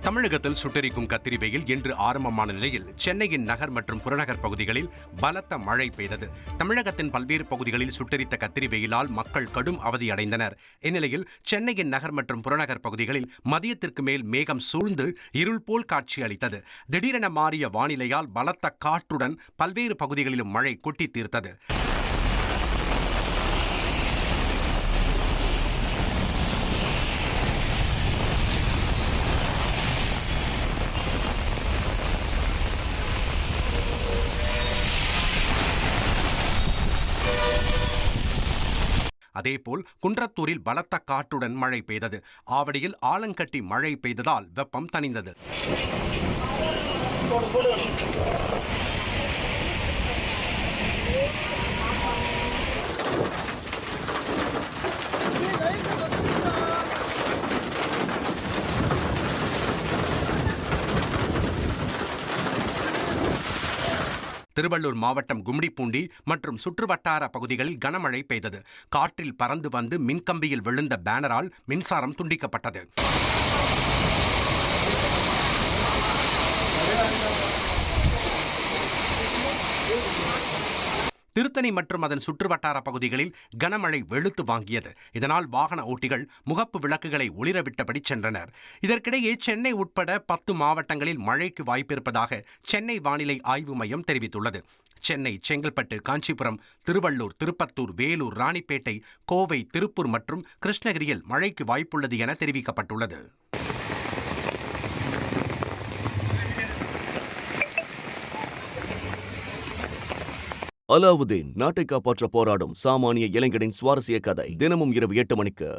தமிழகத்தில் சுட்டெரிக்கும் கத்திரி வெயில் இன்று ஆரம்பமான நிலையில் சென்னையின் நகர் மற்றும் புறநகர் பகுதிகளில் பலத்த மழை பெய்தது. தமிழகத்தின் பல்வேறு பகுதிகளில் சுட்டெரித்த கத்திரி வெயிலால் மக்கள் கடும் அவதியடைந்தனர். இந்நிலையில் சென்னையின் நகர் மற்றும் புறநகர் பகுதிகளில் மதியத்திற்கு மேல் மேகம் சூழ்ந்து இருள் போல் காட்சியளித்தது. திடீரென மாறிய வானிலையால் பலத்த காற்றுடன் பல்வேறு பகுதிகளிலும் மழை கொட்டி தீர்த்தது. அதேபோல் குன்றத்தூரில் பலத்த காற்றுடன் மழை பெய்தது. ஆவடியில் ஆலங்கட்டி மழை பெய்ததால் வெப்பம் தணிந்தது. திருவள்ளூர் மாவட்டம் கும்மிடிப்பூண்டி மற்றும் சுற்றுவட்டார பகுதிகளில் கனமழை பெய்தது. காற்றில் பறந்து வந்து மின்கம்பியில் விழுந்த பேனரால் மின்சாரம் துண்டிக்கப்பட்டது. திருத்தணி மற்றும் அதன் சுற்றுவட்டார பகுதிகளில் கனமழை வெளுத்து வாங்கியது. இதனால் வாகன ஓட்டிகள் முகப்பு விளக்குகளை ஒளிரவிட்டபடி சென்றனர். இதற்கிடையே சென்னை உட்பட 10 மாவட்டங்களில் மழைக்கு வாய்ப்பிருப்பதாக சென்னை வானிலை ஆய்வு மையம் தெரிவித்துள்ளது. சென்னை, செங்கல்பட்டு, காஞ்சிபுரம், திருவள்ளூர், திருப்பத்தூர், வேலூர், ராணிப்பேட்டை, கோவை, திருப்பூர் மற்றும் கிருஷ்ணகிரியில் மழைக்கு வாய்ப்புள்ளது என தெரிவிக்கப்பட்டுள்ளது. அலாவுதீன் நாட்டை காப்பாற்ற போராடும் சாமானிய இளைஞனின் சுவாரஸ்ய கதை தினமும் இரவு 8 மணிக்கு.